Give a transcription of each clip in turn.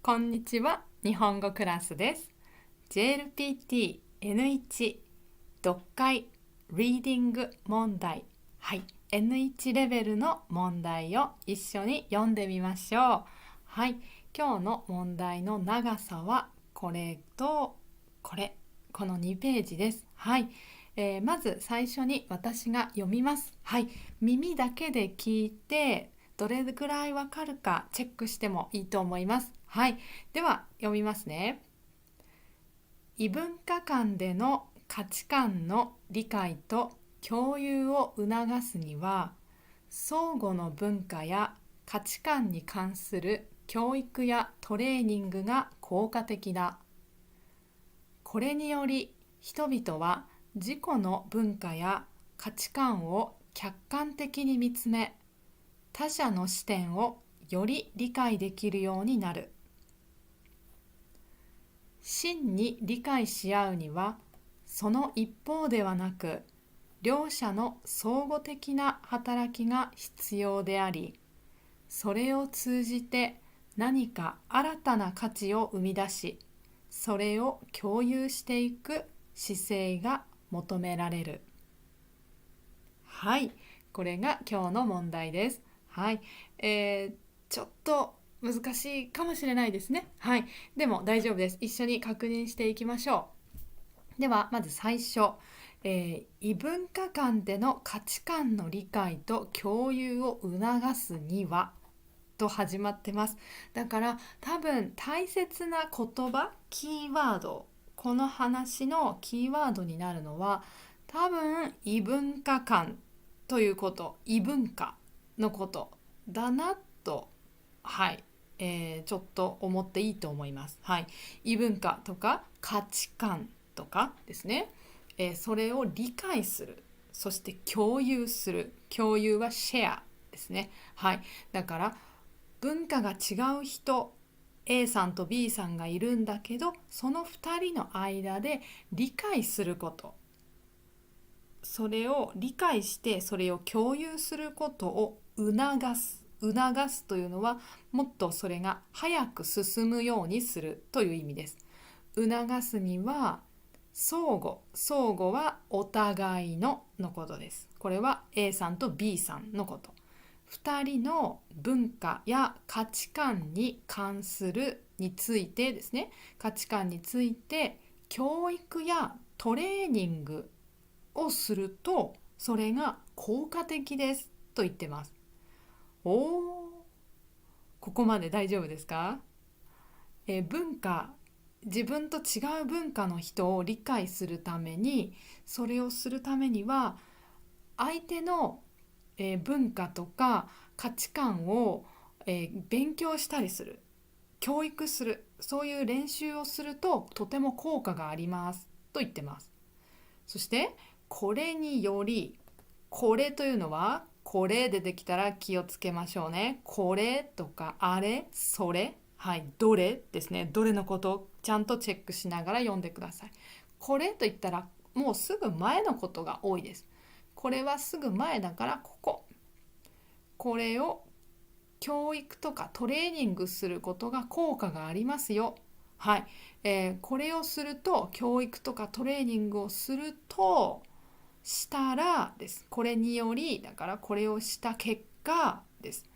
こんにちは。日本語クラスです。JLPT N1 読解リーディング問題。はい。N1 レベルの問題を一緒に読んでみましょう。はい。今日の問題の長さはこれとこれ。この2ページです。はい。まず最初に私が読みます。はい。耳だけで聞いてどれぐらいわかるかチェックしてもいいと思います。はい。では読みますね。異文化間での価値観の理解と共有を促すには、相互の文化や価値観に関する教育やトレーニングが効果的だ。これにより、人々は自己の文化や価値観を客観的に見つめ、他者の視点をより理解できるようになる。真に理解し合うには、その一方ではなく、両者の相互的な働きが必要であり、それを通じて何か新たな価値を生み出し、それを共有していく姿勢が求められる。はい、これが今日の問題です。はい、ちょっと難しいかもしれないですね。はい、でも大丈夫です。一緒に確認していきましょう。ではまず最初、異文化間での価値観の理解と共有を促すにはと始まってます。だから多分大切な言葉、キーワード、この話のキーワードになるのは多分異文化間ということ、異文化のことだなと、はい、ちょっと思っていいと思います。はい、異文化とか価値観とかですね、それを理解する、そして共有する、共有はシェアですね。はい、だから文化が違う人 A さんと B さんがいるんだけど、その2人の間で理解すること、それを理解してそれを共有することを促すというのは、もっとそれが早く進むようにするという意味です。促すには相互はお互いのことです。これは A さんと B さんのこと。2人の文化や価値観に関するについてですね、価値観について教育やトレーニングをするとそれが効果的ですと言ってます。おー、ここまで大丈夫ですか？文化、自分と違う文化の人を理解するために、それをするためには相手の文化とか価値観を勉強したりする、教育する、そういう練習をするととても効果がありますと言ってます。そしてこれにより、これというのはこれ出てきたら気をつけましょうね。これとかあれ、それ、はい、どれですね。どれのことをちゃんとチェックしながら読んでください。これと言ったらもうすぐ前のことが多いです。これはすぐ前だからこれを教育とかトレーニングすることが効果がありますよ。はい、これをすると、教育とかトレーニングをするとしたらです。これにより、だからこれをした結果です。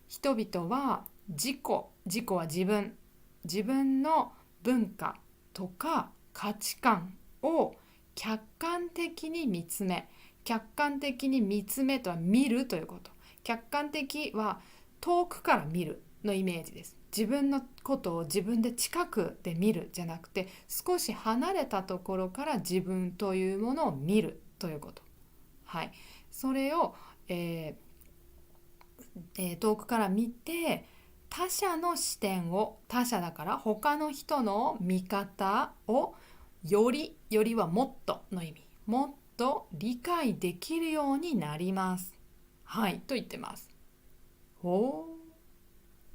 人々は自己は自分の文化とか価値観を客観的に見つめとは見るということ。客観的は遠くから見るのイメージです。自分のことを自分で近くで見るじゃなくて、少し離れたところから自分というものを見るということ。はい、それを、遠くから見て、他者の視点を、他者だから他の人の見方をよりはもっとの意味、もっと理解できるようになります。はい、と言ってます。おー、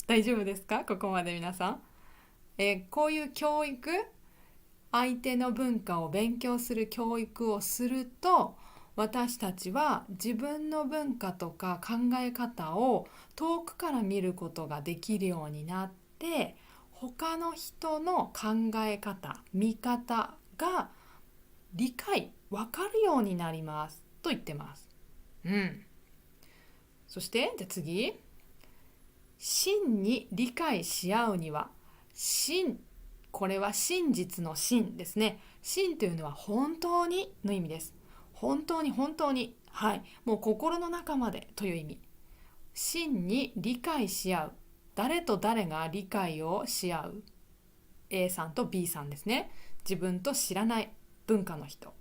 大丈夫ですか？ここまで皆さん。こういう教育、相手の文化を勉強する教育をすると、私たちは自分の文化とか考え方を遠くから見ることができるようになって、他の人の考え方、見方が理解、わかるようになりますと言ってます。そしてじゃあ次、真に理解し合うには、これは真実の真ですね。真というのは本当にの意味です。本当に本当に、もう心の中までという意味。真に理解し合う。誰と誰が理解をし合う？ A さんと B さんですね。自分と知らない文化の人。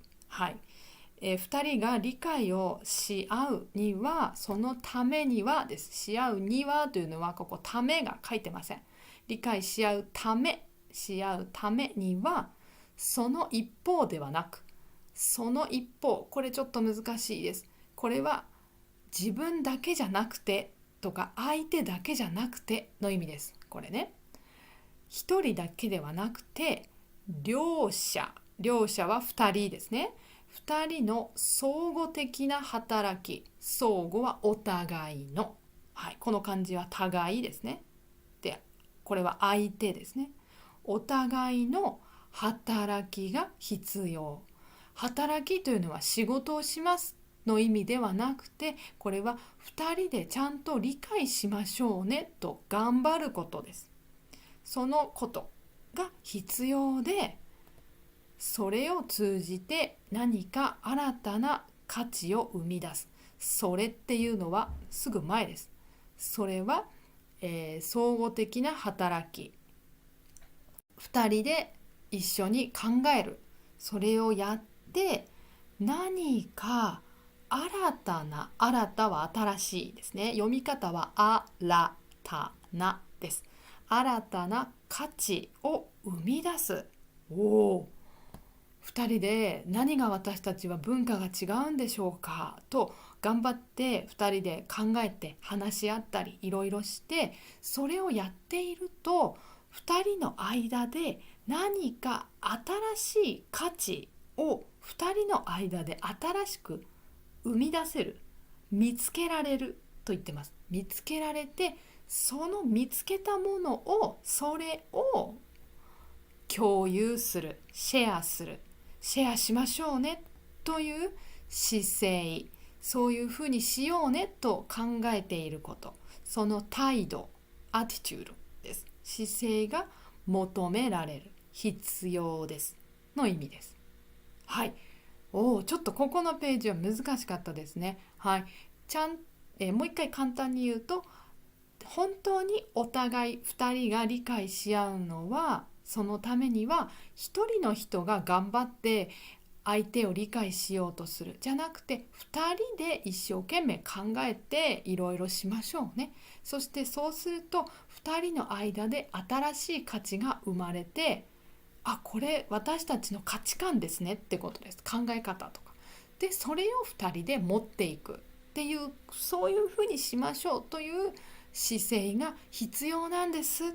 2人が理解をし合うには、そのためにはです。し合うにはというのはここためが書いてません。理解し合うためには、その一方ではなく、その一方、これちょっと難しいです。これは自分だけじゃなくてとか相手だけじゃなくての意味です。これね、一人だけではなくて両者は二人ですね。二人の相互的な働き、相互はお互いの、この漢字は互いですね。で、これは相手ですね。お互いの働きが必要。働きというのは仕事をしますの意味ではなくて、これは2人でちゃんと理解しましょうねと頑張ることです。そのことが必要で、それを通じて何か新たな価値を生み出す。それっていうのはすぐ前です。それは、相互的な働き。2人で一緒に考える。それをやって何か新たは新しいですね。読み方はあらたなです。新たな価値を生み出す。2人で何が私たちは文化が違うんでしょうかと頑張って2人で考えて話し合ったりいろいろして、それをやっていると2人の間で何か新しい価値を2人の間で新しく生み出せる、見つけられると言ってます。見つけられて、その見つけたものを、それを共有する、シェアしましょうねという姿勢、そういうふうにしようねと考えていること、その態度、アティチュードです。姿勢が求められる、必要ですの意味です。ちょっとここのページは難しかったですね。もう一回簡単に言うと、本当にお互い2人が理解し合うのは、そのためには一人の人が頑張って相手を理解しようとするじゃなくて、2人で一生懸命考えていろいろしましょうね。そしてそうすると2人の間で新しい価値が生まれて、これ私たちの価値観ですねってことです。考え方とかで、それを2人で持っていくっていう、そういうふうにしましょうという姿勢が必要なんです。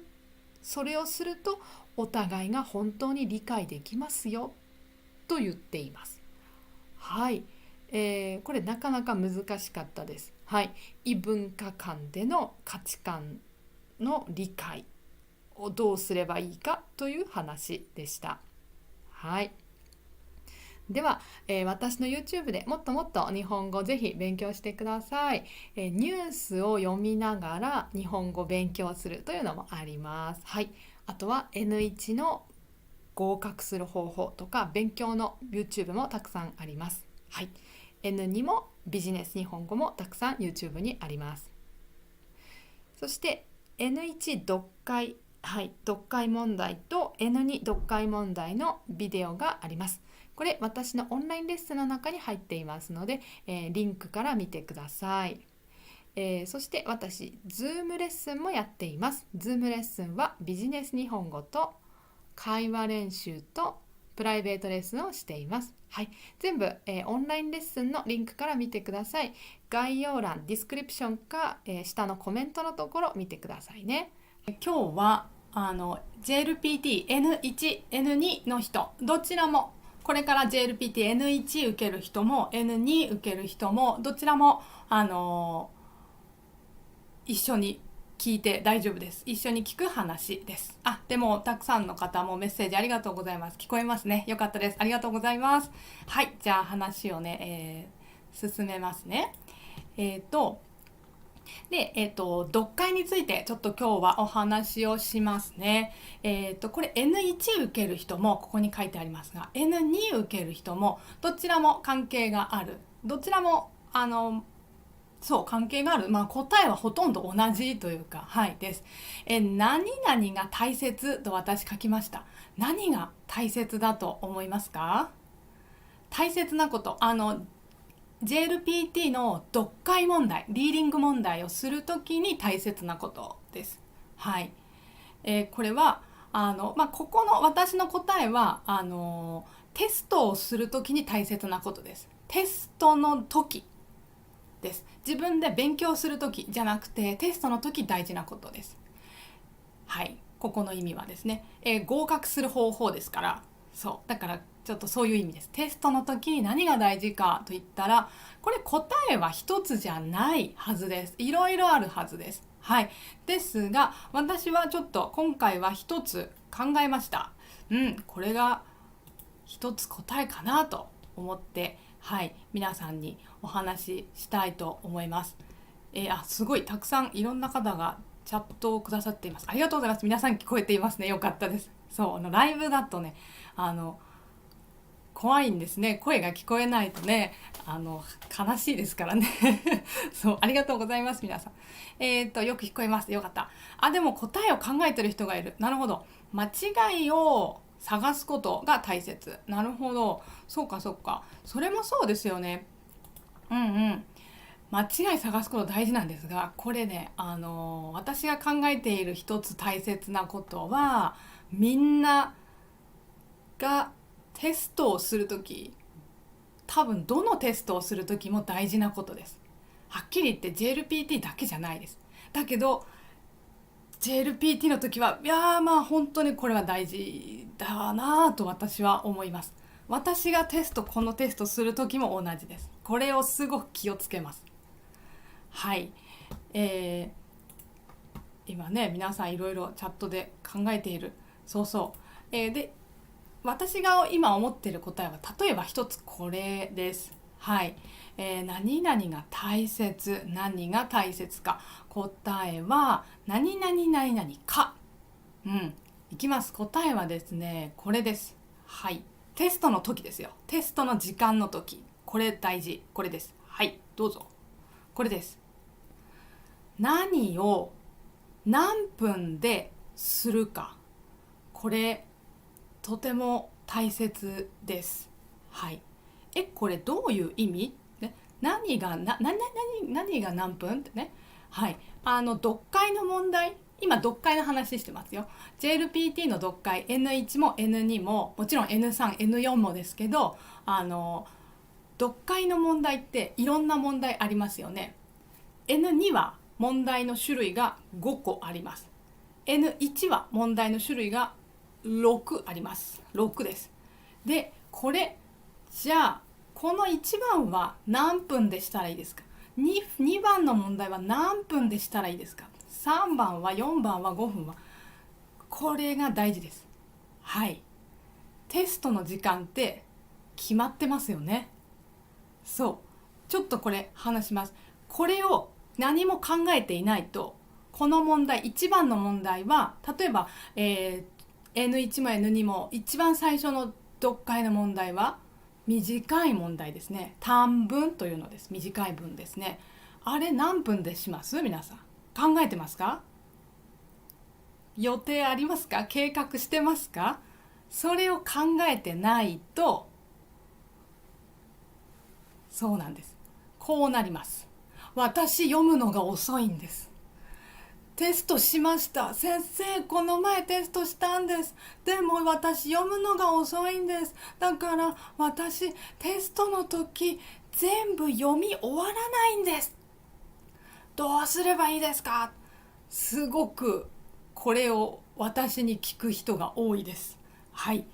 それをするとお互いが本当に理解できますよと言っています。これなかなか難しかったです。異文化間での価値観の理解をどうすればいいかという話でした。では、私の YouTube でもっともっと日本語ぜひ勉強してください。ニュースを読みながら日本語勉強するというのもあります。あとは N1 の合格する方法とか勉強の YouTube もたくさんあります。N2 もビジネス日本語もたくさん YouTube にあります。そして N1 読解、読解問題と N2 読解問題のビデオがあります。これ私のオンラインレッスンの中に入っていますので、リンクから見てください。そして私 Zoom レッスンもやっています。Zoom レッスンはビジネス日本語と会話練習とプライベートレッスンをしています。全部、オンラインレッスンのリンクから見てください。概要欄、ディスクリプションか、下のコメントのところ見てくださいね。今日はJLPT N1、N2 の人、どちらもこれから JLPT N1 受ける人も N2 受ける人もどちらも一緒に聞いて大丈夫です。一緒に聞く話です。でもたくさんの方もメッセージありがとうございます。聞こえますね。よかったです。ありがとうございます。はい、じゃあ話をね、進めますね。読解についてちょっと今日はお話をしますね。これ N1 受ける人もここに書いてありますが、N2 受ける人もどちらも関係がある。どちらもそう関係がある、答えはほとんど同じというか、はいです。何々が大切と私書きました。何が大切だと思いますか？大切なこと、JLPT の読解問題、リーディング問題をするときに大切なことです。はい。これはここの私の答えはテストをするときに大切なことです。テストの時です。自分で勉強するときじゃなくてテストの時大事なことです。はい、ここの意味はですね、合格する方法ですから、そうだからちょっとそういう意味です。テストの時に何が大事かといったら、これ答えは一つじゃないはずです。いろいろあるはずです。はい、ですが私はちょっと今回は一つ考えました。これが一つ答えかなと思って、はい、皆さんにお話ししたいと思います。すごいたくさんいろんな方がチャットをくださっています。ありがとうございます。皆さん聞こえていますね。よかったです。そうライブだとね怖いんですね。声が聞こえないとね悲しいですからねそうありがとうございます皆さん。よく聞こえます。よかった。でも答えを考えてる人がいる。なるほど。間違いを探すことが大切。なるほど。そうかそうか。それもそうですよね。間違い探すこと大事なんですが、これね私が考えている一つ大切なことは、みんながテストをするとき、多分どのテストをするときも大事なことです。はっきり言って JLPT だけじゃないです。だけど JLPT の時はいや本当にこれは大事だなと私は思います。私がこのテストする時も同じです。これをすごく気をつけます。はい、今ね皆さんいろいろチャットで考えている。そうそう、で私が今思っている答えは例えば一つこれです。はい、何々が大切、何が大切か。答えは何々何々か。いきます。答えはですねこれです。はい、テストの時ですよ。テストの時間の時、これ大事。これです。はい、どうぞ。これです。何を何分でするか。これとても大切です。はい。これどういう意味？ね、何が何分ってね。はい。読解の問題。今読解の話してますよ。JLPT の読解 N1 も N2 ももちろん N3、N4 もですけど、読解の問題っていろんな問題ありますよね。N2 は問題の種類が5個あります。N1 は問題の種類が6あります。6です。で、これじゃあこの1番は何分でしたらいいですか。 2番の問題は何分でしたらいいですか。3番は4番は5分は。これが大事です。はい。テストの時間って決まってますよね。そう。ちょっとこれ話します。これを何も考えていないと、この問題、1番の問題は例えば、N1 も N2 も一番最初の読解の問題は短い問題ですね。短文というのです。短い文ですね。あれ何分でします？皆さん考えてますか？予定ありますか？計画してますか？それを考えてないと、そうなんです。こうなります。私読むのが遅いんです。テストしました。先生、この前テストしたんです。でも私読むのが遅いんです。だから私テストの時全部読み終わらないんです。どうすればいいですか？すごくこれを私に聞く人が多いです。はい。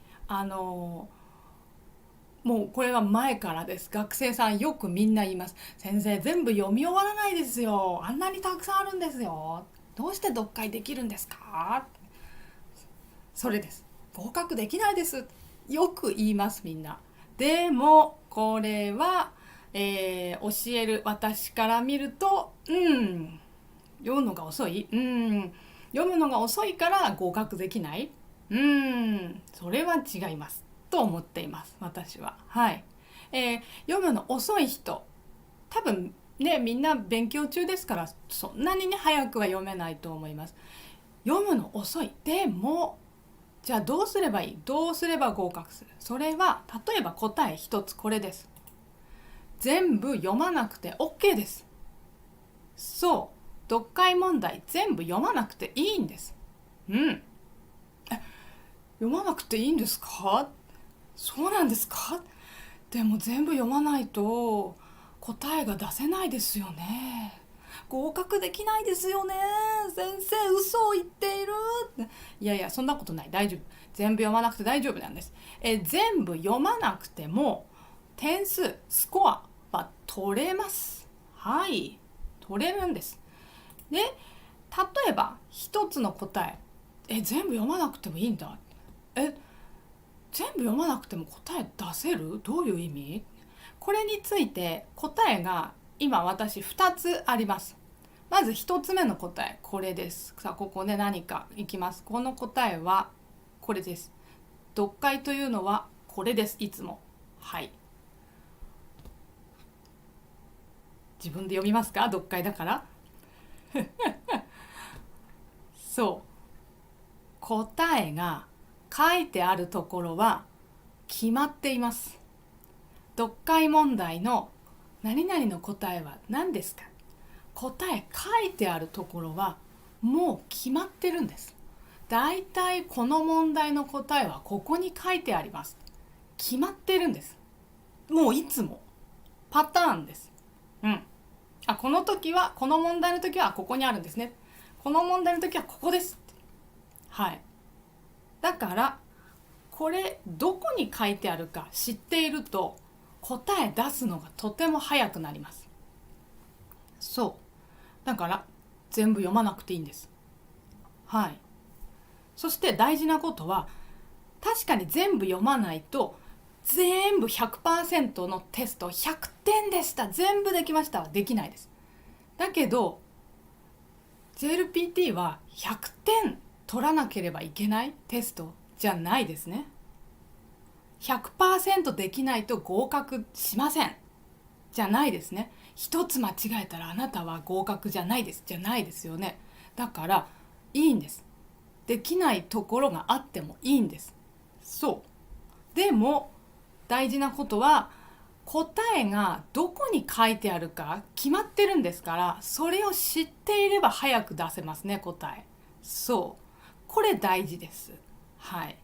もうこれは前からです。学生さんよくみんな言います。先生全部読み終わらないですよ。あんなにたくさんあるんですよ。どうして読解できるんですか？それです。合格できないです。よく言いますみんな。でもこれは、教える私から見ると、読むのが遅い、読むのが遅いから合格できない、それは違いますと思っています私は。はい、読むの遅い人、多分ね、みんな勉強中ですからそんなにね早くは読めないと思います。読むの遅い。でもじゃあどうすればいい？どうすれば合格する？それは例えば答え一つこれです。全部読まなくて OK です。そう、読解問題全部読まなくていいんです。読まなくていいんですか？そうなんですか？でも全部読まないと答えが出せないですよね。合格できないですよね。先生嘘を言っている。いやいや、そんなことない、大丈夫。全部読まなくて大丈夫なんです。全部読まなくても点数スコアは取れます。はい、取れるんです。で、例えば一つの答え、全部読まなくてもいいんだ。全部読まなくても答え出せる？どういう意味？これについて答えが今私2つあります。まず1つ目の答え、これです。さあここで何かいきます。この答えはこれです。読解というのはこれです。いつも。はい。自分で読みますか？読解だから。そう。答えが書いてあるところは決まっています。読解問題の何々の答えは何ですか？答え書いてあるところはもう決まってるんです。だいたいこの問題の答えはここに書いてあります。決まってるんです。もういつもパターンです。この時はこの問題の時はここにあるんですね。この問題の時はここです。はい。だからこれどこに書いてあるか知っていると答え出すのがとても早くなります。そうだから全部読まなくていいんです。はい。そして大事なことは、確かに全部読まないと全部 100% のテスト100点でした、全部できましたはできないです。だけど JLPT は100点取らなければいけないテストじゃないですね。100% できないと合格しませんじゃないですね。一つ間違えたらあなたは合格じゃないですじゃないですよね。だからいいんです。できないところがあってもいいんです。そうでも大事なことは答えがどこに書いてあるか決まってるんですから、それを知っていれば早く出せますね、答え。そうこれ大事です。はい。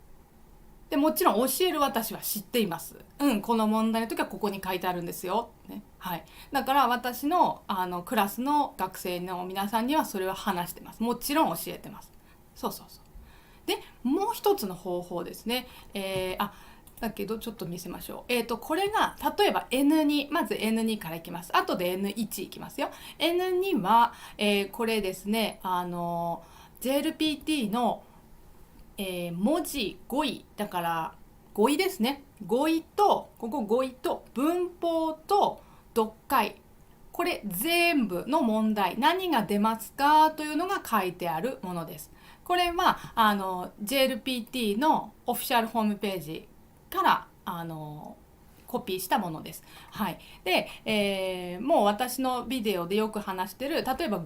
でもちろん教える私は知っています。この問題の時はここに書いてあるんですよ、ね。はい。だから私のクラスの学生の皆さんにはそれは話してます。もちろん教えてます。そうそうそう。でもう一つの方法ですね。だけどちょっと見せましょう。これが例えば N2、まず N2 からいきます。後で N1 いきますよ。N2 は、これですね、JLPT の文字語彙だから語彙ですね。語彙とここ語彙と文法と読解、これ全部の問題何が出ますかというのが書いてあるものです。これはJLPT のオフィシャルホームページからコピーしたものです。はい。で、もう私のビデオでよく話してる、例えば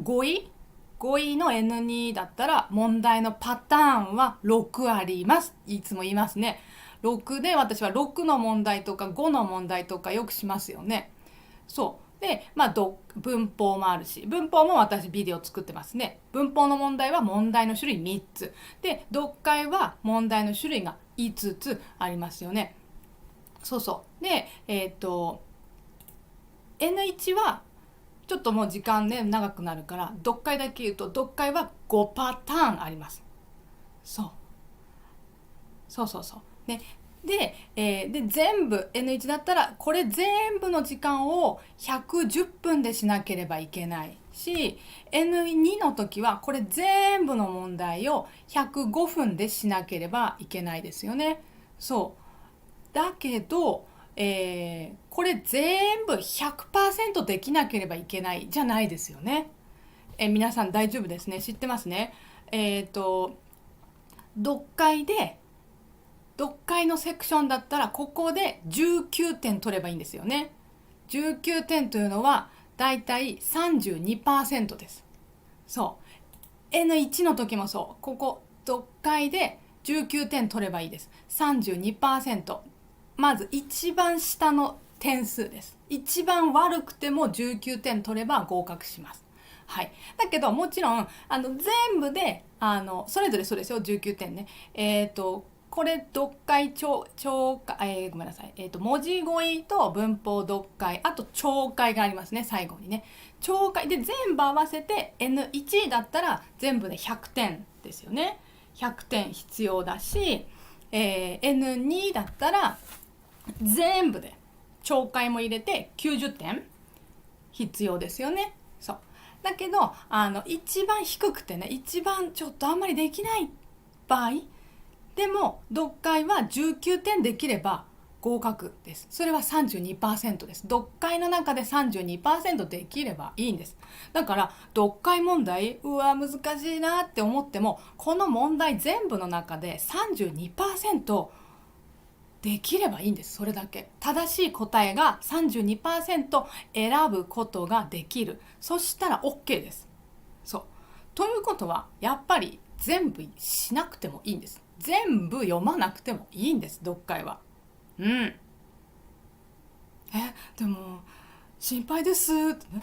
語彙の N2 だったら問題のパターンは6あります。いつも言いますね。6で私は6の問題とか5の問題とかよくしますよね。そうで、文法もあるし、文法も私ビデオ作ってますね。文法の問題は問題の種類3つで、読解は問題の種類が5つありますよね。そうそうでN1 はちょっともう時間ね長くなるから読解だけ言うと、読解は5パターンあります。そうそうそうそうね。で全部 N1 だったらこれ全部の時間を110分でしなければいけないし、 N2 の時はこれ全部の問題を105分でしなければいけないですよね。そうだけど、これ全部 100% できなければいけないじゃないですよね。皆さん大丈夫ですね。知ってますね。読解で読解のセクションだったらここで19点取ればいいんですよね。19点というのはだいたい 32% です。そう N1 の時もそう、ここ読解で19点取ればいいです。 32%、 まず一番下の点数です。一番悪くても19点取れば合格します。はい、だけどもちろん全部でそれぞれそうですよ、19点ね。これ読解ごめんなさい、文字語彙と文法読解、あと聴解がありますね、最後にね。聴解で全部合わせて N1 だったら全部で100点ですよね。100点必要だし、N2 だったら全部で聴解も入れて90点必要ですよね。そうだけど一番低くてね、一番ちょっとあんまりできない場合でも読解は19点できれば合格です。それは 32% です。読解の中で 32% できればいいんです。だから読解問題難しいなって思っても、この問題全部の中で 32% できればいいんです。それだけ正しい答えが 32% 選ぶことができる。そしたら OK です。そうということはやっぱり全部しなくてもいいんです。全部読まなくてもいいんです、読解は。でも心配ですってね、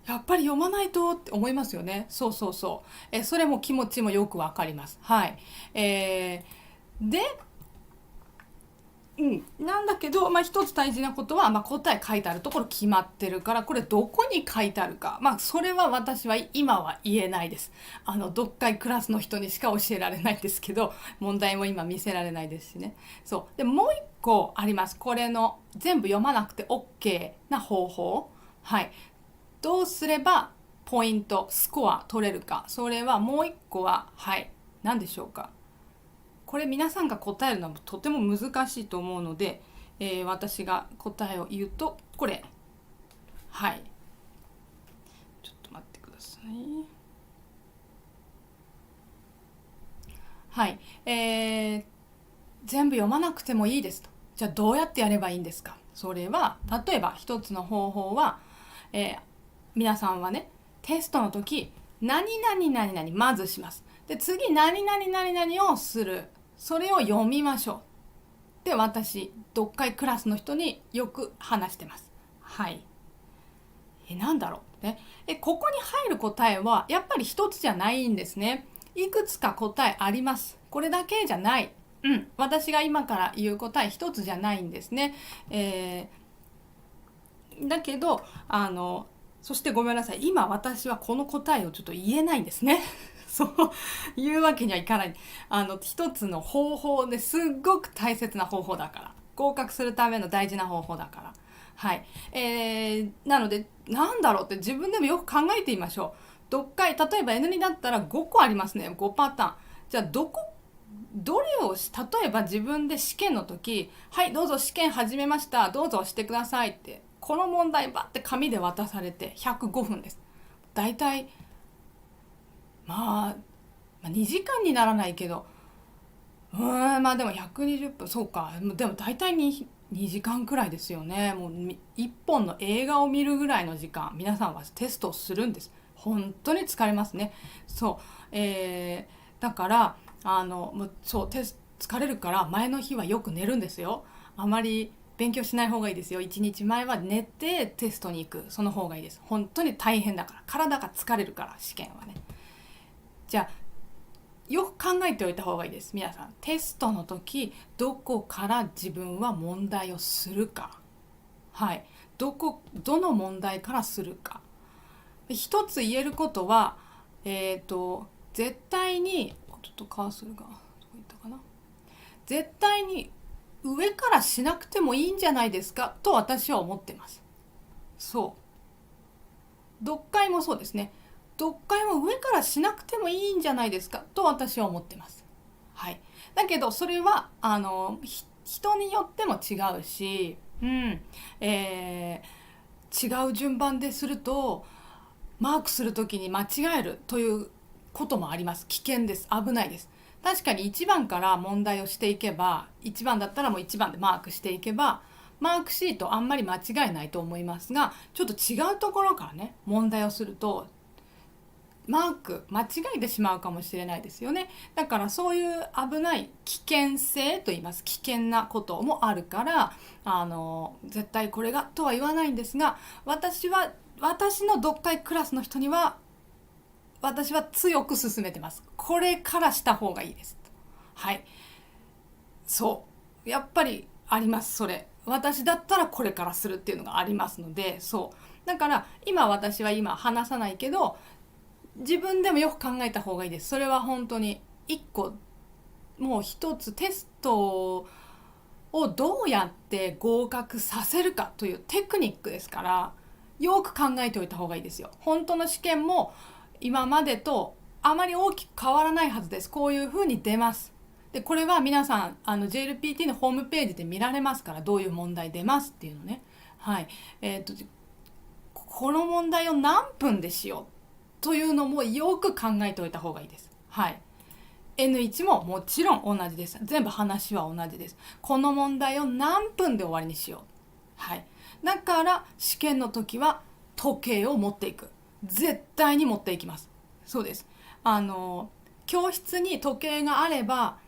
やっぱり読まないとって思いますよね。そうそうそう。それも気持ちもよくわかります。はい。で、なんだけど、一つ大事なことは、答え書いてあるところ決まってるから、これどこに書いてあるか、それは私は今は言えないです。読解クラスの人にしか教えられないんですけど、問題も今見せられないですしね。そうでもう一個あります。これの全部読まなくて OK な方法。はい。どうすればポイントスコア取れるか、それはもう一個は、何でしょうか。これ皆さんが答えるのはとても難しいと思うので、私が答えを言うと、これ、ちょっと待ってください。全部読まなくてもいいですと。じゃあどうやってやればいいんですか。それは例えば一つの方法は、皆さんはね、テストの時何々何々まずします。で次何々何々をする。それを読みましょう。で私読解クラスの人によく話してます。なんだろうね。ここに入る答えはやっぱり一つじゃないんですね。いくつか答えあります。これだけじゃない。私が今から言う答え一つじゃないんですね。だけどそしてごめんなさい、今私はこの答えをちょっと言えないんですね。そういうわけにはいかない。一つの方法ですっごく大切な方法だから、合格するための大事な方法だから。なのでなんだろうって自分でもよく考えてみましょう。読解例えば N2 だったら5個ありますね。5パターン。じゃあどれを例えば自分で試験の時、はいどうぞ試験始めました、どうぞしてくださいって、この問題バッて紙で渡されて105分です。だいたい2時間にならないけど、でも120分、そうか、でも大体2時間くらいですよね。もう1本の映画を見るぐらいの時間皆さんはテストをするんです。本当に疲れますね。そう、だからもうそう疲れるから前の日はよく寝るんですよ。あまり勉強しない方がいいですよ。1日前は寝てテストに行く、その方がいいです。本当に大変だから、体が疲れるから、試験はね。じゃあよく考えておいた方がいいです。皆さんテストの時どこから自分は問題をするか。どの問題からするか。一つ言えることは、絶対にちょっとカーソルがどこ行ったかな。絶対に上からしなくてもいいんじゃないですかと私は思ってます。そう。読解もそうですね。読解も上からしなくてもいいんじゃないですかと私は思ってます。はい。だけどそれは人によっても違うし、違う順番でするとマークするときに間違えるということもあります。危険です。危ないです。確かに1番から問題をしていけば、1番だったらもう1番でマークしていけば、マークシートあんまり間違いないと思いますが、ちょっと違うところからね問題をするとマーク間違えてしまうかもしれないですよね。だからそういう危ない危険性と言います。危険なこともあるから、絶対これがとは言わないんですが、私の読解クラスの人には私は強く勧めてます。これからした方がいいです。はい。そう。やっぱりあります、それ。私だったらこれからするっていうのがありますので、そう。だから私は今話さないけど、自分でもよく考えた方がいいです。それは本当に一個、もう一つテストをどうやって合格させるかというテクニックですから、よく考えておいた方がいいですよ。本当の試験も今までとあまり大きく変わらないはずです。こういうふうに出ます。で、これは皆さんJLPT のホームページで見られますから、どういう問題出ますっていうのね。はい。この問題を何分でしようというのもよく考えておいた方がいいです。はい。N1 ももちろん同じです。全部話は同じです。この問題を何分で終わりにしよう。はい。だから試験の時は時計を持っていく。絶対に持っていきます。そうです。教室に時計があれば、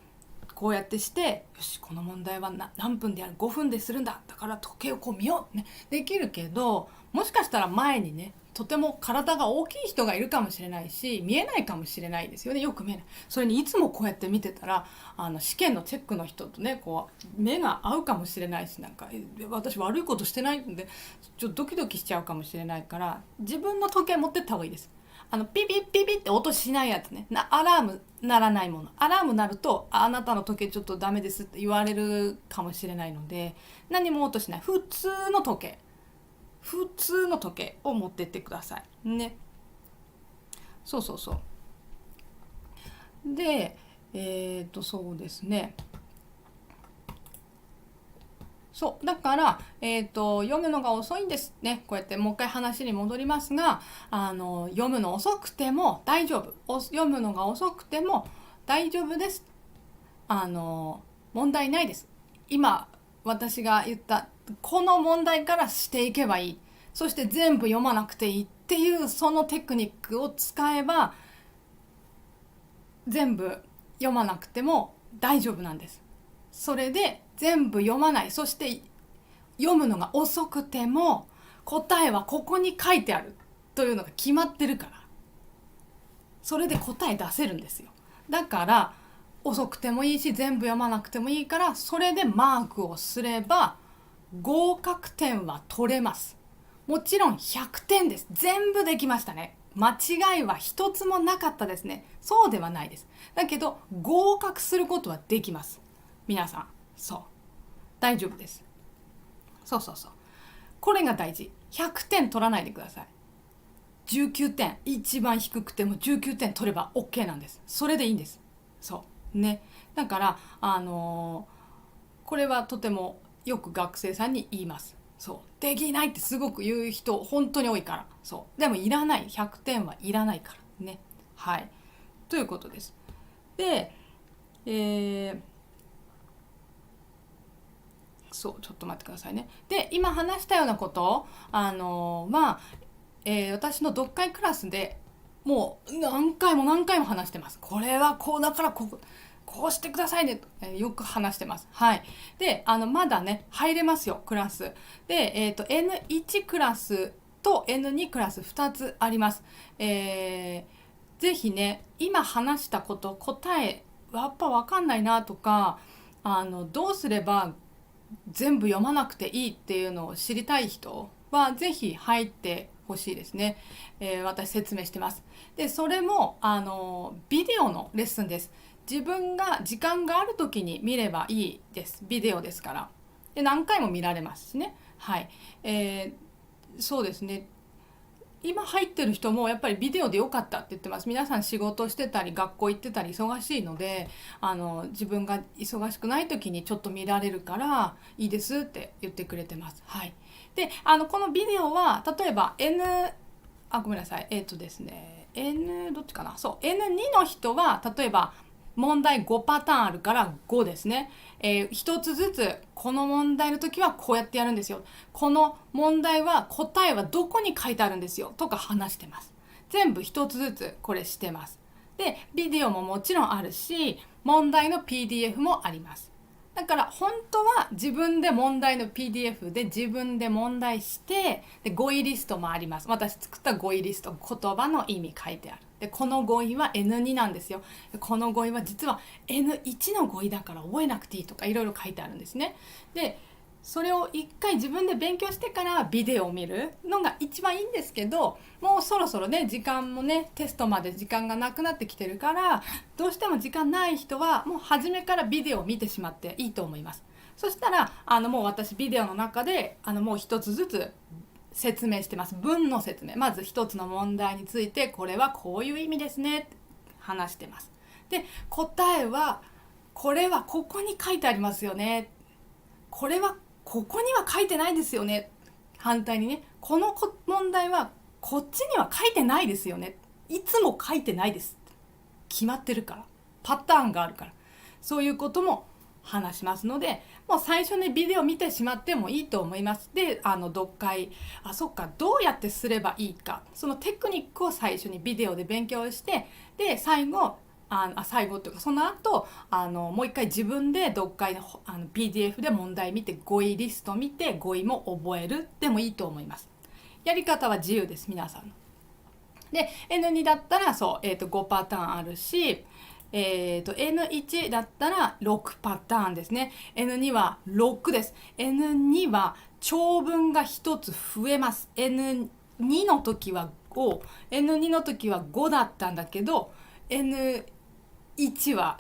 こうやってして、よし、この問題は何分でやる、5分でするんだ。だから時計をこう見よう。ね。できるけど、もしかしたら前にね、とても体が大きい人がいるかもしれないし、見えないかもしれないですよね。よく見えない。それにいつもこうやって見てたら、試験のチェックの人とね、こう、目が合うかもしれないし、なんか、私悪いことしてないんで、ちょっとドキドキしちゃうかもしれないから、自分の時計持ってった方がいいです。ピピピピって音しないやつね。アラーム鳴らないもの。アラーム鳴ると、あなたの時計ちょっとダメですって言われるかもしれないので、何も音しない。普通の時計。普通の時計を持ってってください。ね。そうそうそう。で、そうですね。そう。だから、読むのが遅いんですね。こうやってもう一回話に戻りますが、読むの遅くても大丈夫。読むのが遅くても大丈夫です。問題ないです。今、私が言った、この問題からしていけばいい。そして全部読まなくていいっていう、そのテクニックを使えば、全部読まなくても大丈夫なんです。それで全部読まない、そして読むのが遅くても答えはここに書いてあるというのが決まってるから、それで答え出せるんですよ。だから遅くてもいいし全部読まなくてもいいから、それでマークをすれば合格点は取れます。もちろん100点です。全部できましたね。間違いは一つもなかったですね。そうではないです。だけど合格することはできます。皆さん、そう。大丈夫です。そうそうそう。これが大事。100点取らないでください。19点。一番低くても19点取れば OK なんです。それでいいんです。そう。ね。だから、これはとてもよく学生さんに言います。そう。できないってすごく言う人、本当に多いから。そう。でもいらない。100点はいらないから。ね。はい。ということです。で、そう、ちょっと待ってくださいね。で、今話したようなことを、私の読解クラスでもう何回も何回も話してます。これはこうだからこうしてくださいねと、よく話してます。はい。で、まだね、入れますよ、クラス。で、N1 クラスと N2 クラス2つあります。ぜひね、今話したこと、答え、やっぱ分かんないなとか、どうすれば全部読まなくていいっていうのを知りたい人はぜひ入ってほしいですね。私説明してます。で、それもビデオのレッスンです。自分が時間がある時に見ればいいです。ビデオですから。で、何回も見られますしね。はい。そうですね。今入ってる人もやっぱりビデオでよかったって言ってます。皆さん仕事してたり学校行ってたり忙しいので、自分が忙しくない時にちょっと見られるからいいですって言ってくれてます。はい。で、このビデオは例えばごめんなさい。ですね。どっちかな。そう。N2 の人は例えば問題5パターンあるから5ですね。一つずつこの問題の時はこうやってやるんですよ。この問題は答えはどこに書いてあるんですよとか話してます。全部一つずつこれしてます。で、ビデオももちろんあるし、問題の PDF もあります。だから本当は自分で問題の PDF で自分で問題してで語彙リストもあります。私作った語彙リスト、言葉の意味書いてある。でこの語彙は N2 なんですよ。この語彙は実は N1 の語彙だから覚えなくていいとかいろいろ書いてあるんですね。でそれを一回自分で勉強してからビデオを見るのが一番いいんですけど、もうそろそろね時間もねテストまで時間がなくなってきてるから、どうしても時間ない人はもう初めからビデオを見てしまっていいと思います。そしたらもう私ビデオの中でもう一つずつ説明してます。文の説明、まず一つの問題についてこれはこういう意味ですねって話してます。で答えはこれはここに書いてありますよね、これはここには書いてないですよね、反対にねこの問題はこっちには書いてないですよね、いつも書いてないです、決まってるから、パターンがあるから、そういうことも話しますので、もう最初にビデオ見てしまってもいいと思います。で読解そっかどうやってすればいいか、そのテクニックを最初にビデオで勉強して、で最後っていうかその後もう一回自分で読解のPDF で問題見て語彙リスト見て語彙も覚えるでもいいと思います。やり方は自由です、皆さん。で N2 だったらそう、5パターンあるし、N1 だったら6パターンですね。N2 は6です。N2 は長文が1つ増えます。N2 の時は5、N2 の時は5だったんだけど、N1 は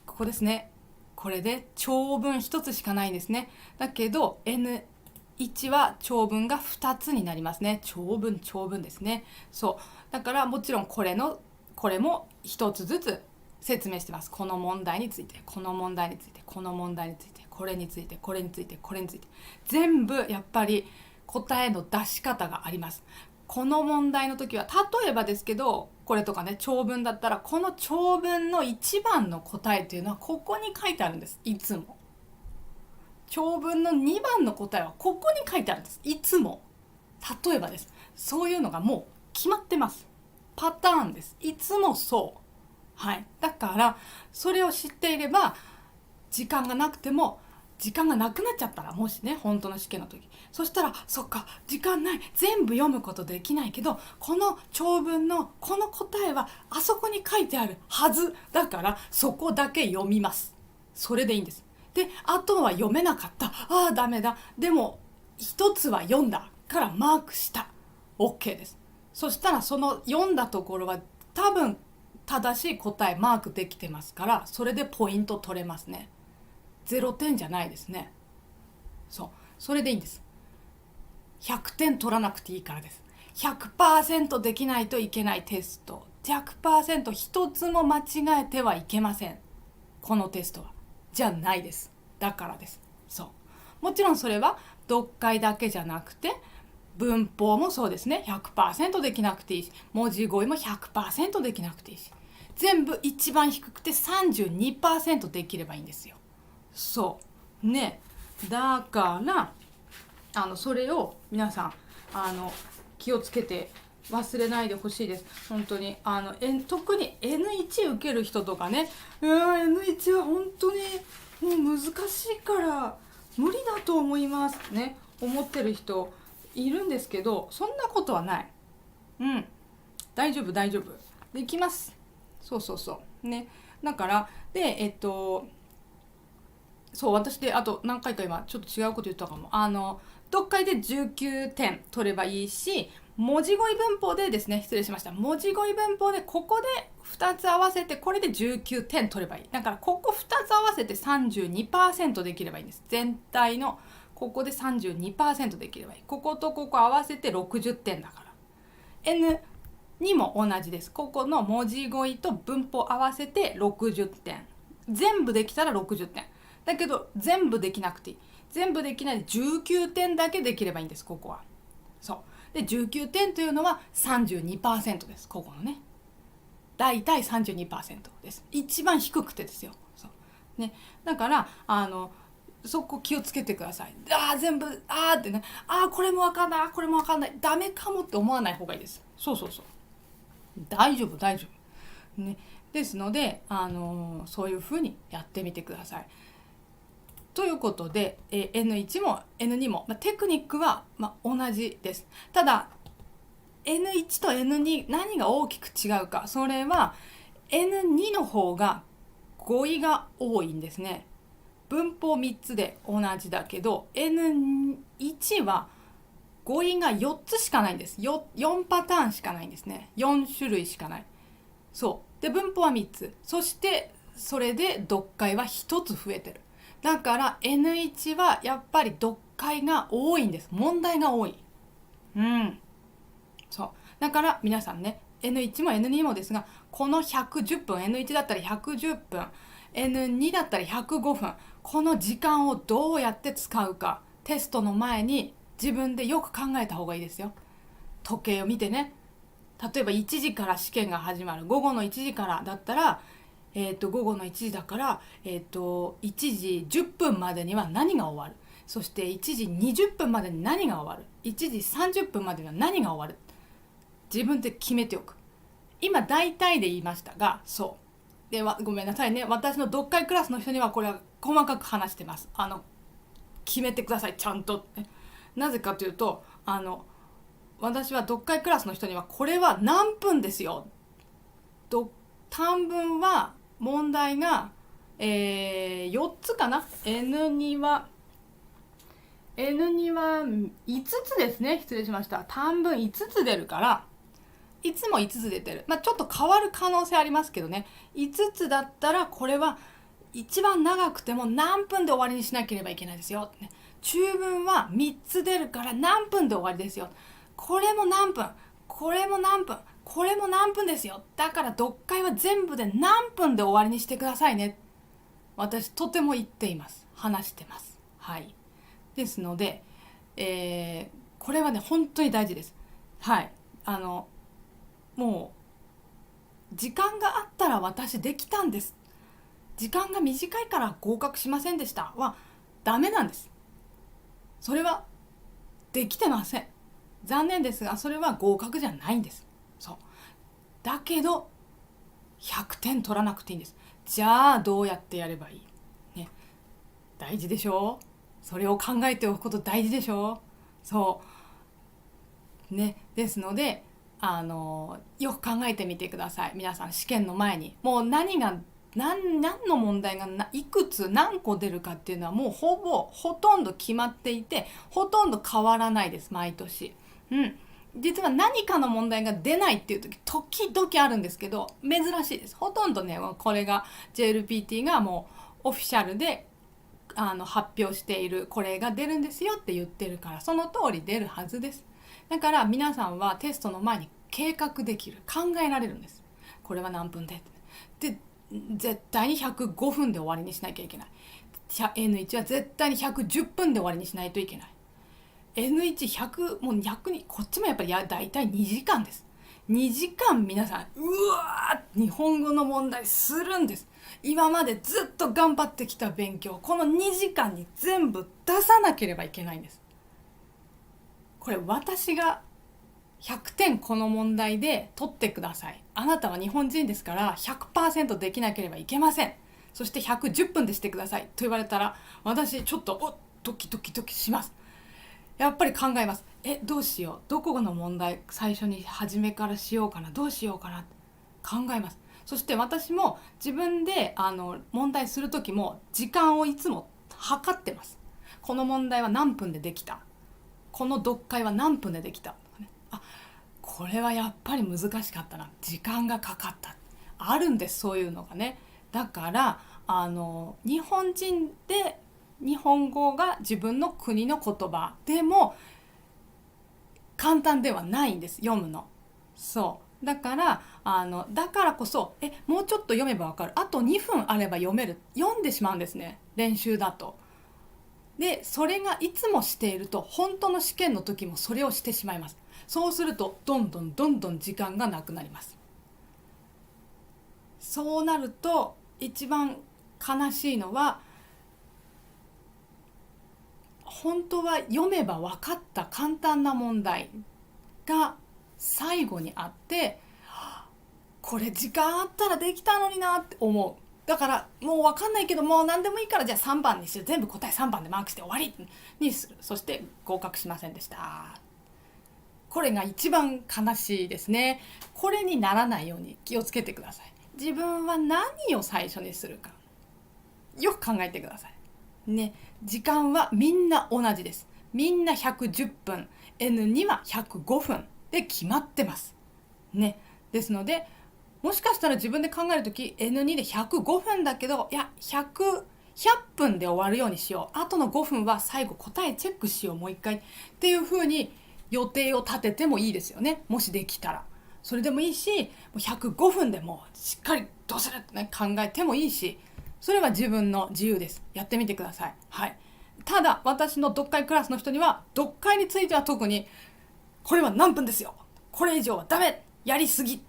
ここですね。これで長文1つしかないんですね。だけど N1 は長文が2つになりますね。長文ですね。そう。だからもちろんこれも1つずつ説明してます。この問題について、この問題について、この問題について、これについて、これについて、これについて、全部やっぱり答えの出し方があります。この問題の時は例えばですけど、これとかね長文だったらこの長文の1番の答えっていうのはここに書いてあるんです。いつも長文の2番の答えはここに書いてあるんです。いつも例えばです。そういうのがもう決まってます。パターンです。いつもそう。はい。だからそれを知っていれば時間がなくても、時間がなくなっちゃったら、もしね本当の試験の時、そしたらそっか時間ない、全部読むことできないけどこの長文のこの答えはあそこに書いてあるはずだからそこだけ読みます。それでいいんです。であとは読めなかった、ダメだ、でも一つは読んだからマークした、 OK です。そしたらその読んだところは多分正しい答えマークできてますから、それでポイント取れますね。0点じゃないですね。それでいいんです。100点取らなくていいからです。 100% できないといけないテスト、 100% 一つも間違えてはいけません、このテストは。じゃないです。だからです。もちろんそれは読解だけじゃなくて文法もそうですね。 100% できなくていいし、文字語彙も 100% できなくていいし、全部一番低くて 32% できればいいんですよ。ね。だからそれを皆さん気をつけて忘れないでほしいです。本当に特に N1 受ける人とかね、N1 は本当にもう難しいから無理だと思いますね思ってる人いるんですけど、そんなことはない。大丈夫できます。ね。だからで私であと何回か今ちょっと違うこと言ったかも。読解で19点取ればいいし、文字語彙文法でですね、失礼しました。文字語彙文法でここで2つ合わせてこれで19点取ればいい。だからここ2つ合わせて 32% できればいいんです。全体のここで 32% できればいい。こことここ合わせて60点だから。N2 も同じです。ここの文字語彙と文法合わせて60点。全部できたら60点。だけど全部できなくていい。全部できないで19点だけできればいいんです、ここは。そう。で、19点というのは 32% です、ここのね。だいたい 32% です。一番低くてですよ。そう。ね。だから、そこ気をつけてください。全部、ってね。これもわかんない、これもわかんない。ダメかもって思わない方がいいです。そう。大丈夫。ね。ですので、そういうふうにやってみてください。ということで、N1 も N2 も、テクニックは、同じです。ただ N1 と N2 何が大きく違うか、それは N2 の方が語彙が多いんですね。文法3つで同じだけど N1 は語彙が4つしかないんです。4パターンしかないんですね。4種類しかない。そうで、文法は3つ。そしてそれで読解は1つ増えてる。だから N1 はやっぱり読解が多いんです。問題が多い。そう。だから皆さんね、N1 も N2 もですが、この110分、N1 だったら110分、N2 だったら105分、この時間をどうやって使うか、テストの前に自分でよく考えた方がいいですよ。時計を見てね。例えば1時から試験が始まる。午後の1時からだったら、午後の1時だから、1時10分までには何が終わる。そして1時20分までに何が終わる。1時30分までには何が終わる。自分で決めておく。今大体で言いましたが、そう。で、ごめんなさいね。私の読解クラスの人にはこれは細かく話してます。決めてください、ちゃんと。なぜかというと、私は読解クラスの人にはこれは何分ですよ。短文は問題が、4つかな。N2 は5つですね。失礼しました。短文5つ出るから、いつも5つ出てる。ちょっと変わる可能性ありますけどね。5つだったらこれは一番長くても何分で終わりにしなければいけないですよ。中文は3つ出るから何分で終わりですよ。これも何分、これも何分、これも何分ですよ。だから読解は全部で何分で終わりにしてくださいね。私とても言っています。話してます。はい。ですので、これはね本当に大事です。はい。もう時間があったら私できたんです。時間が短いから合格しませんでしたはダメなんです。それはできてません。残念ですがそれは合格じゃないんです。そう。だけど100点取らなくていいんです。じゃあどうやってやればいい、ね、大事でしょう。それを考えておくこと大事でしょう。そうね。ですのでよく考えてみてください。皆さん試験の前にもう何の問題がいくつ何個出るかっていうのはもうほとんど決まっていて、ほとんど変わらないです、毎年。実は何かの問題が出ないっていう時々あるんですけど、珍しいです。ほとんどね、これが JLPT がもうオフィシャルで発表している、これが出るんですよって言ってるから、その通り出るはずです。だから皆さんはテストの前に計画できる、考えられるんです。これは何分で絶対に105分で終わりにしなきゃいけない。N1 は絶対に110分で終わりにしないといけない。N1100 もう逆にこっちもやっぱりだいたい2時間です。2時間皆さん日本語の問題するんです。今までずっと頑張ってきた勉強、この2時間に全部出さなければいけないんです。これ私が100点この問題で取ってください。あなたは日本人ですから 100% できなければいけません。そして110分でしてくださいと言われたら、私ちょっとドキドキします。やっぱり考えます。どうしよう、どこの問題最初に初めからしようかな、どうしようかな考えます。そして私も自分で問題する時も時間をいつも測ってます。この問題は何分でできた、この読解は何分でできた、これはやっぱり難しかったな、時間がかかった、あるんです、そういうのがね。だから日本人で日本語が自分の国の言葉でも簡単ではないんです、読むの。そうだからだからこそもうちょっと読めばわかる、あと2分あれば読める、読んでしまうんですね、練習だと。でそれがいつもしていると本当の試験の時もそれをしてしまいます。そうするとどんどんどんどん時間がなくなります。そうなると一番悲しいのは、本当は読めば分かった簡単な問題が最後にあって、これ時間あったらできたのになって思う。だからもう分かんないけど、もう何でもいいからじゃあ3番にして、全部答え3番でマークして終わりにする。そして合格しませんでした。これが一番悲しいですね。これにならないように気をつけてください。自分は何を最初にするかよく考えてくださいね。時間はみんな同じです。みんな110分 N2 は105分で決まってますね。ですのでもしかしたら自分で考えるとき N2 で105分だけど、いや100分で終わるようにしよう、あとの5分は最後答えチェックしよう、もう一回っていう風に予定を立ててもいいですよね。もしできたらそれでもいいし、もう105分でもしっかりどうするって、ね、考えてもいいし、それは自分の自由です。やってみてください。はい。ただ私の読解クラスの人には、読解については特にこれは何分ですよ、これ以上はダメ、やりすぎ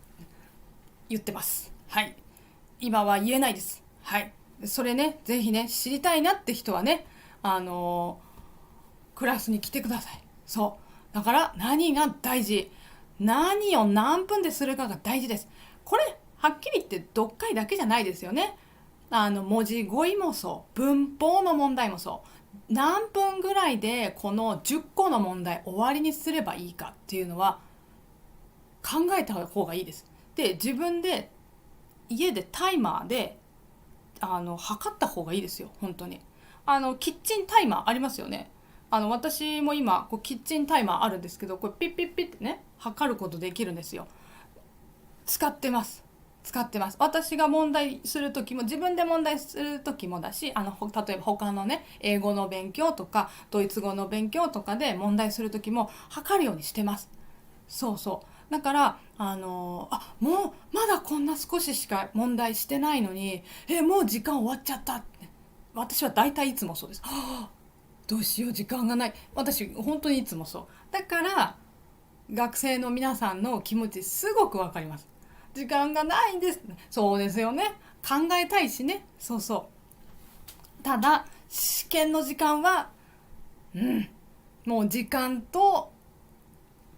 言ってます。はい。今は言えないです。はい。それね、ぜひね、知りたいなって人はね、クラスに来てください。そう。だから何が大事、何を何分でするかが大事です。これはっきり言って読解だけじゃないですよね。文字語彙もそう、文法の問題もそう、何分ぐらいでこの10個の問題終わりにすればいいかっていうのは考えた方がいいです。で自分で家でタイマーで測った方がいいですよ。本当にキッチンタイマーありますよね。私も今キッチンタイマーあるんですけど、これピッピッピッってね測ることできるんですよ。使ってます。私が問題する時も、自分で問題する時もだし、例えば他のね英語の勉強とかドイツ語の勉強とかで問題する時も測るようにしてます。そうそう。だからもうまだこんな少ししか問題してないのにもう時間終わっちゃったって、私は大体いつもそうです。どうしよう時間がない、私本当にいつもそう。だから学生の皆さんの気持ちすごくわかります。時間がないんです。そうですよね。考えたいしね。そうそう。ただ試験の時間はもう時間と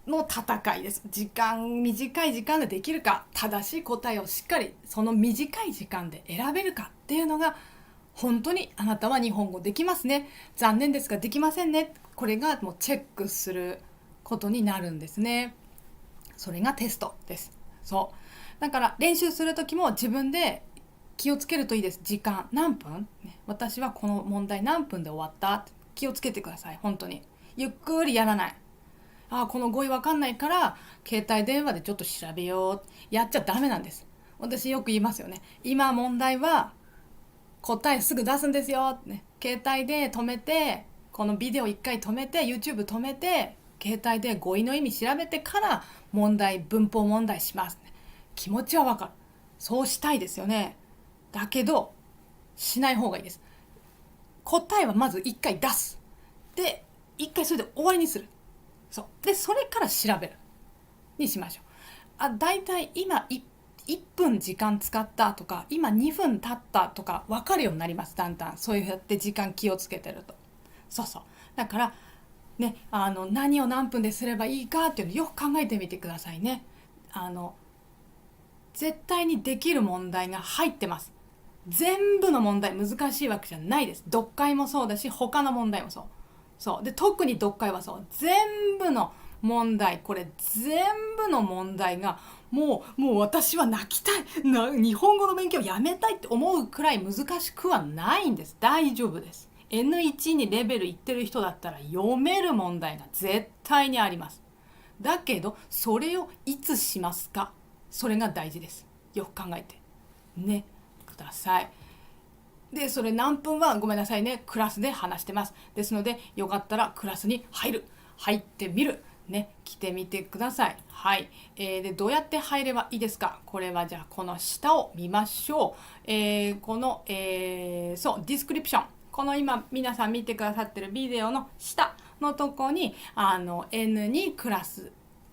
の戦いです。短い時間でできるか、正しい答えをしっかりその短い時間で選べるかっていうのが、本当にあなたは日本語できますね、残念ですができませんね、これがもうチェックすることになるんですね。それがテストです。そうだから練習する時も自分で気をつけるといいです。時間何分、私はこの問題何分で終わった、気をつけてください。本当にゆっくりやらない。この語彙わかんないから携帯電話でちょっと調べよう、やっちゃダメなんです。私よく言いますよね。今問題は答えすぐ出すんですよ、携帯で止めて、このビデオ一回止めて YouTube 止めて携帯で語彙の意味調べてから文法問題します、気持ちはわかる。そうしたいですよね。だけどしない方がいいです。答えはまず一回出す。で一回それで終わりにする。でそれから調べるにしましょう。だいたい今1分時間使ったとか、今2分経ったとか分かるようになります。だんだんそうやって時間気をつけてると。だからね、何を何分ですればいいかっていうのをよく考えてみてくださいね。絶対にできる問題が入ってます。全部の問題難しいわけじゃないです。読解もそうだし他の問題もそうで、特に読解はそう、全部の問題、これ全部の問題がもう私は泣きたい、日本語の勉強やめたいって思うくらい難しくはないんです。大丈夫です。 N1 にレベルいってる人だったら読める問題が絶対にあります。だけどそれをいつしますか、それが大事です。よく考えてねください。でそれ何分はごめんなさいね、クラスで話してます。ですのでよかったらクラスに入ってみるね、来てみてください。はい、でどうやって入ればいいですか。これはじゃあこの下を見ましょう。この、そうディスクリプション、この今皆さん見てくださってるビデオの下のとこにN2 クラス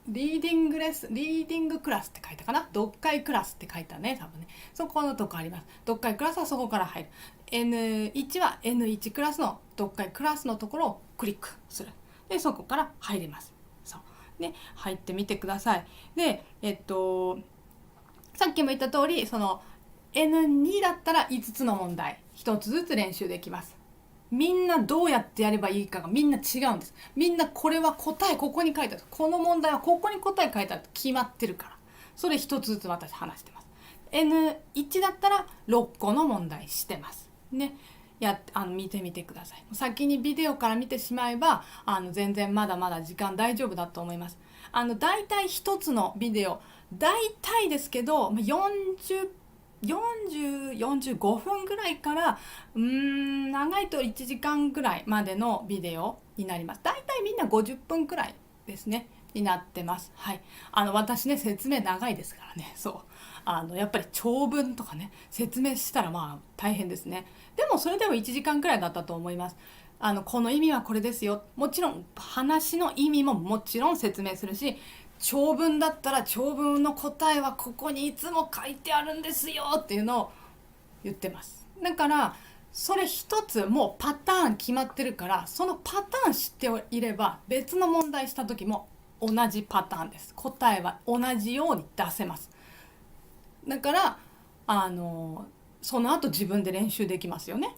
リーディングクラスって書いたかな、読解クラスって書いたね多分ね、そこのとこあります。読解クラスはそこから入る。 N1 は N1 クラスの読解クラスのところをクリックする。でそこから入れます。そうね、入ってみてください。でさっきも言った通り、その N2 だったら5つの問題1つずつ練習できます。みんなどうやってやればいいかがみんな違うんです。みんなこれは答えここに書いてある、この問題はここに答え書いてあると決まってるから、それ1つずつ私話してます。 N1 だったら6個の問題してますね。見てみてください。先にビデオから見てしまえば全然まだまだ時間大丈夫だと思います。だいたい1つのビデオだいたいですけど45分ぐらいから長いと1時間ぐらいまでのビデオになります。だいたいみんな50分くらいですねになってます。はい、私ね説明長いですからね。そうやっぱり長文とかね説明したらまあ大変ですね。でもそれでも1時間くらいだったと思います。この意味はこれですよ、もちろん話の意味ももちろん説明するし、長文だったら長文の答えはここにいつも書いてあるんですよっていうのを言ってます。だからそれ一つもうパターン決まってるから、そのパターン知っていれば別の問題した時も同じパターンです。答えは同じように出せます。だからその後自分で練習できますよね。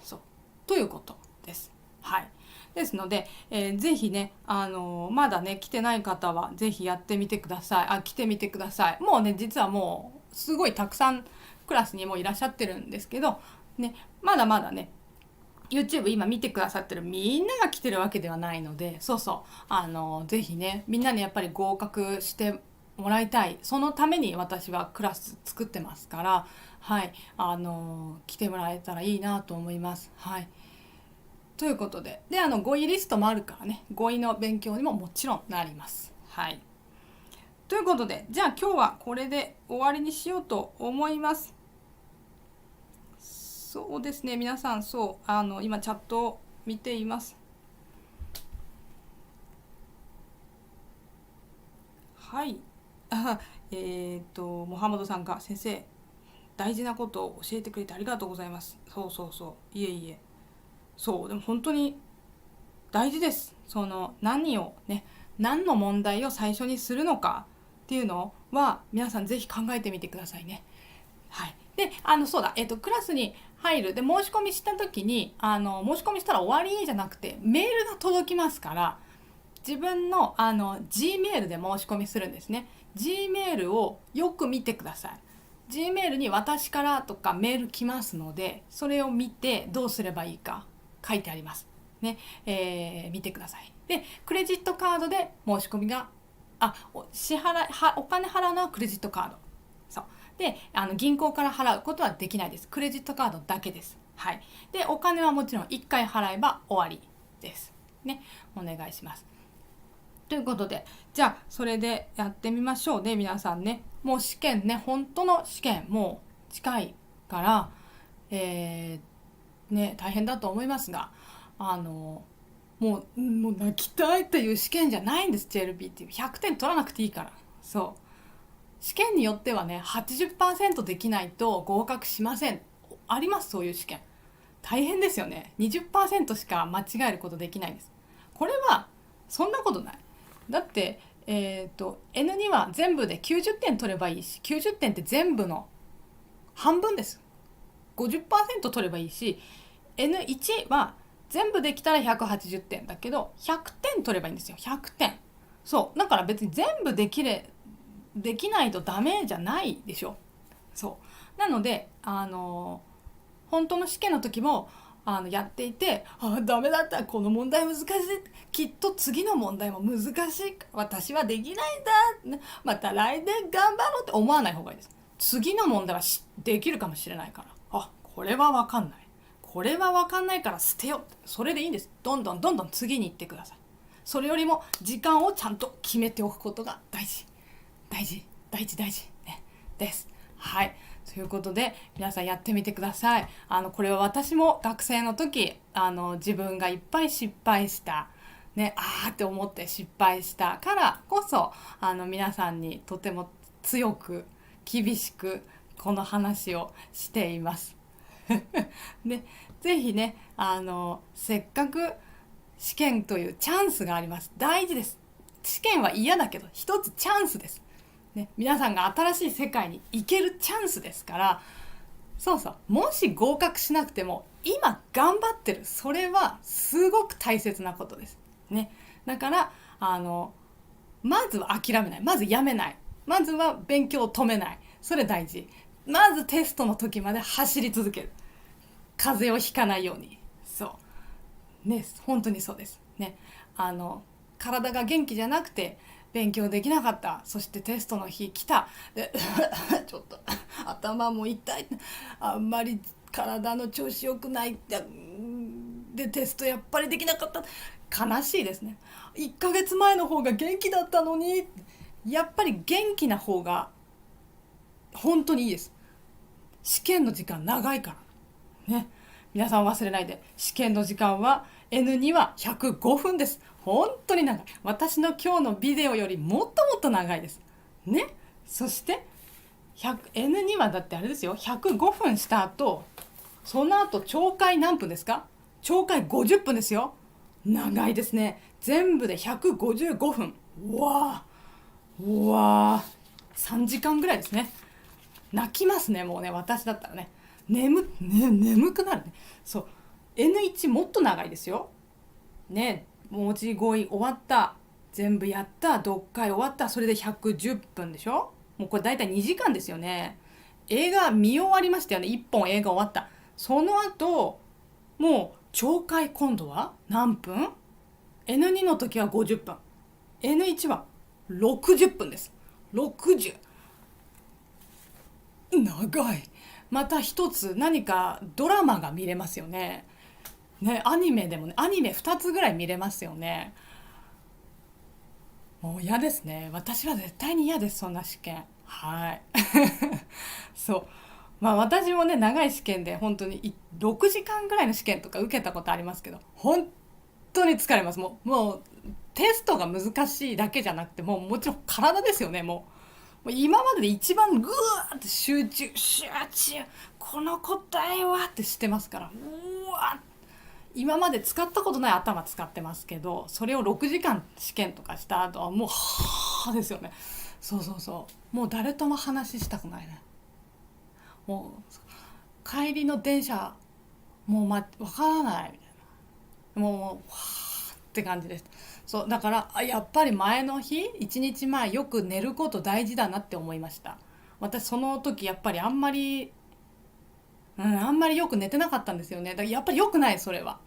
そうということです。はい、ですので、ぜひねまだね来てない方はぜひやってみてください。来てみてください。もうね実はもうすごいたくさんクラスにもいらっしゃってるんですけどね、まだまだね YouTube 今見てくださってるみんなが来てるわけではないので、ぜひねみんなにやっぱり合格してもらいたい、そのために私はクラス作ってますから、はい来てもらえたらいいなと思います。はいということで語彙リストもあるからね、語彙の勉強にももちろんなります。はいということで、じゃあ今日はこれで終わりにしようと思います。そうですね、皆さん今チャットを見ています。はいモハマドさんが先生大事なことを教えてくれてありがとうございます。いえいえ、でも本当に大事です。何の問題を最初にするのかっていうのは皆さんぜひ考えてみてくださいね。はいでクラスに入るで申し込みした時に申し込みしたら終わりじゃなくてメールが届きますから、自分のG メールで申し込みするんですね。 G メールをよく見てください。 G メールに私からとかメール来ますので、それを見てどうすればいいか書いてありますね。見てください。でクレジットカードで申し込みがお金払うのはクレジットカードで銀行から払うことはできないです。クレジットカードだけです。はい、でお金はもちろん1回払えば終わりですね。お願いします。ということで、じゃあそれでやってみましょうね。皆さんね、もう試験ね、本当の試験もう近いから大変だと思いますがもう泣きたいっていう試験じゃないんです。 JLP っていう100点取らなくていいから。試験によってはね 80% できないと合格しません。あります、そういう試験。大変ですよね。20% しか間違えることできないんです。これはそんなことない。だって、N2 は全部で90点取ればいいし、90点って全部の半分です。50% 取ればいいし、 N1 は全部できたら180点だけど100点取ればいいんですよ。100点。だから別に全部できないとダメじゃないでしょ。なので本当の試験の時もやっていて、ダメだった、この問題難しい、きっと次の問題も難しい、私はできないんだ、また来年頑張ろうって思わない方がいいです。次の問題はできるかもしれないから、これは分かんない、これは分かんないから捨てよう、それでいいんです。どんどん次に行ってください。それよりも時間をちゃんと決めておくことが大事ね、です。はい、ということで皆さんやってみてください。これは私も学生の時自分がいっぱい失敗したね、って思って失敗したからこそ皆さんにとても強く厳しくこの話をしていますで、ぜひねせっかく試験というチャンスがあります。大事です。試験は嫌だけど一つチャンスです、ね、皆さんが新しい世界に行けるチャンスですから、もし合格しなくても今頑張ってる、それはすごく大切なことです、ね、だからまずは諦めない、まずやめない、まずは勉強を止めない、それ大事。まずテストの時まで走り続ける、風邪をひかないように。そうね、本当にそうですね。体が元気じゃなくて勉強できなかった、そしてテストの日来た、でちょっと頭も痛い、あんまり体の調子良くない、でテストやっぱりできなかった、悲しいですね。1ヶ月前の方が元気だったのに。やっぱり元気な方が本当にいいです。試験の時間長いからね。皆さん忘れないで、試験の時間は N2 は105分です。本当に長い。私の今日のビデオよりもっともっと長いですね。そしてN2 はだってあれですよ、105分した後、その後懲戒何分ですか？懲戒50分ですよ。長いですね。全部で155分。うわ3時間ぐらいですね。泣きますね、もうね、私だったらね。眠くなるね。そう。N1 もっと長いですよ。ね、文字語彙終わった。全部やった。読解終わった。それで110分でしょ？もうこれ大体2時間ですよね。映画見終わりましたよね。1本映画終わった。その後、もう懲戒今度は何分？ N2 の時は50分。N1 は60分です。60。長い。また一つ何かドラマが見れますよね。ね、アニメでもね、アニメ2つぐらい見れますよね。もう嫌ですね。私は絶対に嫌です、そんな試験。はい。そう。私もね、長い試験で本当に6時間ぐらいの試験とか受けたことありますけど、本当に疲れます。もうテストが難しいだけじゃなくて、もちろん体ですよね。もう今までで一番グーって集中、この答えはってしてますから、今まで使ったことない頭使ってますけど、それを6時間試験とかした後はもうですよね。もう誰とも話したくないね。もう帰りの電車もうわからないみたいな、もうって感じです。そうだから、やっぱり前の日1日前よく寝ること大事だなって思いました。私その時やっぱりあんまりよく寝てなかったんですよね。だからやっぱり良くない、それは。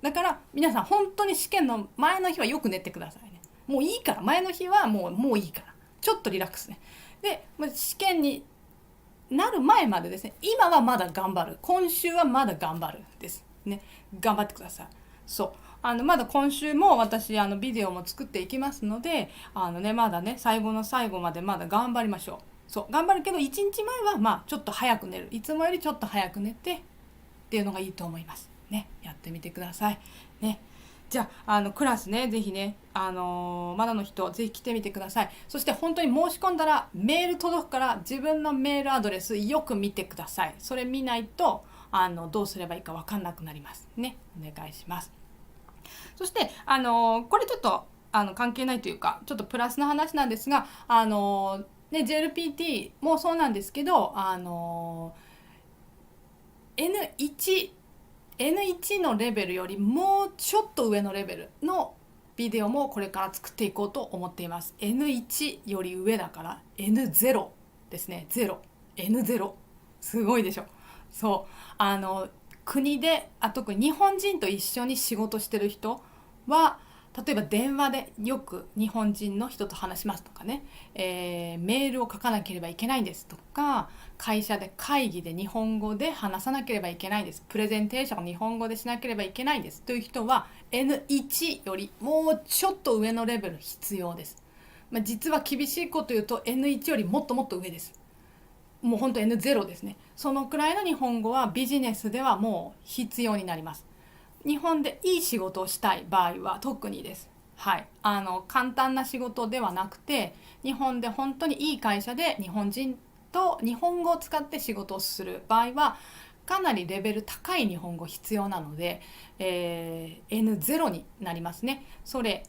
だから皆さん本当に試験の前の日はよく寝てくださいね。もういいから、前の日はもういいから、ちょっとリラックスね。で試験になる前までですね、今はまだ頑張る、今週はまだ頑張るですね。頑張ってください。まだ今週も私ビデオも作っていきますので、まだね、最後の最後までまだ頑張りましょう。頑張るけど1日前はちょっと早く寝る、いつもよりちょっと早く寝てっていうのがいいと思いますね。やってみてくださいね。じゃあクラスね、ぜひね、まだの人ぜひ来てみてください。そして本当に申し込んだらメール届くから、自分のメールアドレスよく見てください。それ見ないとどうすればいいか分かんなくなりますね。お願いします。そしてこれちょっと関係ないというか、ちょっとプラスの話なんですが、JLPT もそうなんですけど、N1 のレベルよりもうちょっと上のレベルのビデオもこれから作っていこうと思っています。N1 より上だから N0 ですね。N0 すごいでしょ。国で特に日本人と一緒に仕事してる人は、例えば電話でよく日本人の人と話しますとかね、メールを書かなければいけないんですとか、会社で会議で日本語で話さなければいけないんです、プレゼンテーションを日本語でしなければいけないんですという人は N1 よりもうちょっと上のレベル必要です。実は厳しいこと言うと N1 よりもっともっと上です。もう本当 N0 ですね。そのくらいの日本語はビジネスではもう必要になります。日本でいい仕事をしたい場合は特にです。はい、簡単な仕事ではなくて、日本で本当にいい会社で日本人と日本語を使って仕事をする場合はかなりレベル高い日本語必要なので、N0 になりますね。それ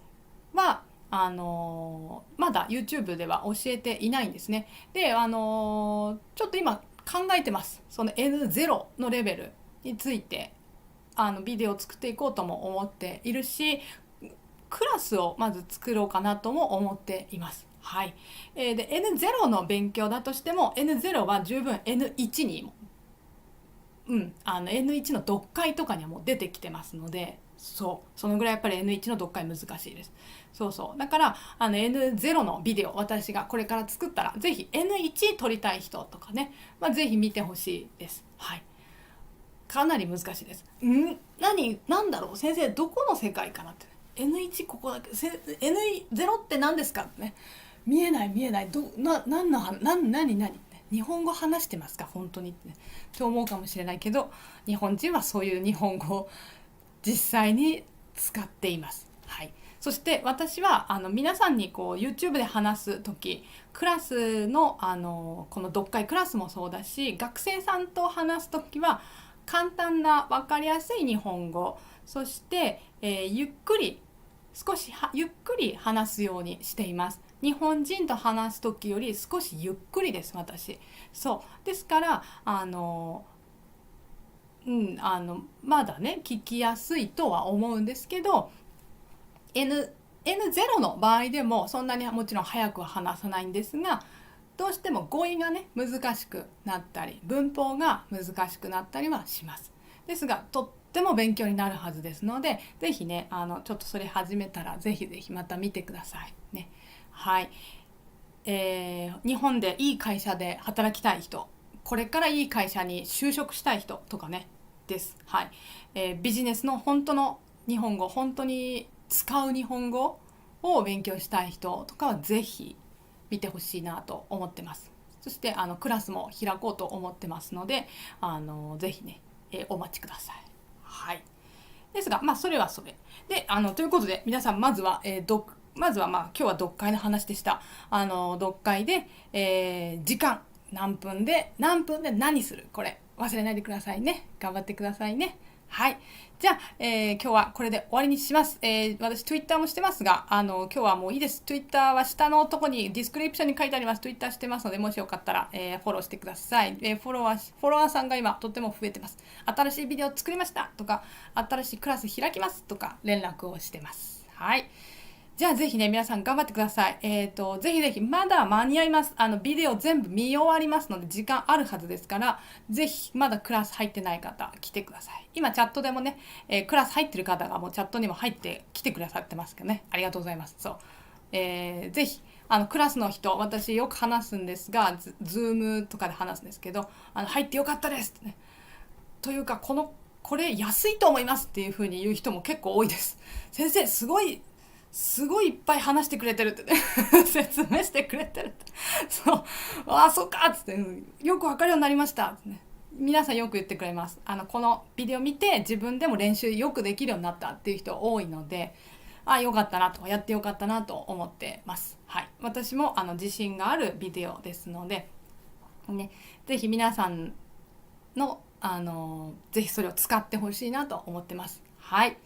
はまだ YouTube では教えていないんですね。で、ちょっと今考えてます。その N0 のレベルについてビデオを作っていこうとも思っているし、クラスをまず作ろうかなとも思っています。はい。で N0 の勉強だとしても N0 は十分 N1 にも、N1 の読解とかにはもう出てきてますので、そのぐらいやっぱり N1 の読解難しいです。だからN0 のビデオ私がこれから作ったらぜひ N1 撮りたい人とかね、ぜひ見てほしいです。はい。かなり難しいです。なんだろう先生、どこの世界かなって、N1 ここだけ、N0 って何ですかってね、見えない何日本語話してますか本当にって思うかもしれないけど、日本人はそういう日本語を実際に使っています。はい。そして私は皆さんにYouTube で話す時、クラスのこの読解クラスもそうだし、学生さんと話す時は簡単な分かりやすい日本語、そして、ゆっくり話すようにしています。日本人と話す時より少しゆっくりです、私。ですからまだね聞きやすいとは思うんですけど、N0 の場合でもそんなにもちろん早くは話さないんですが、どうしても語彙がね難しくなったり文法が難しくなったりはします。ですがとっても勉強になるはずですので、ぜひねちょっとそれ始めたらぜひまた見てくださいね。はい。日本でいい会社で働きたい人、これからいい会社に就職したい人とかねです。はい。ビジネスの本当の日本語、本当に使う日本語を勉強したい人とかはぜひ見てほしいなと思ってます。そしてクラスも開こうと思ってますのでぜひね、お待ちください。はい。ですがそれはそれでということで皆さんまずは今日は読解の話でした。読解で、時間何分で何する、これ忘れないでくださいね。頑張ってくださいね。はい。じゃあ、今日はこれで終わりにします。私 Twitter もしてますが今日はもういいです。Twitter は下のとこにディスクリプションに書いてあります。Twitter してますので、もしよかったら、フォローしてください。フォロワーさんが今とっても増えてます。新しいビデオ作りましたとか、新しいクラス開きますとか連絡をしてます。はい。じゃあぜひね皆さん頑張ってください。ぜひまだ間に合います。ビデオ全部見終わりますので時間あるはずですから、ぜひまだクラス入ってない方来てください。今チャットでもね、クラス入ってる方がもうチャットにも入ってきてくださってますけどね、ありがとうございます。ぜひクラスの人、私よく話すんですが、ズームとかで話すんですけど、入ってよかったですってね、というかこれ安いと思いますっていう風に言う人も結構多いです。先生すごいいっぱい話してくれてるってね説明してくれてるってそうかっつって、よくわかるようになりましたってね、皆さんよく言ってくれます。このビデオ見て自分でも練習よくできるようになったっていう人多いので、よかったなと、やってよかったなと思ってます。はい。私も自信があるビデオですのでね、ぜひ皆さんのぜひそれを使ってほしいなと思ってます。はい。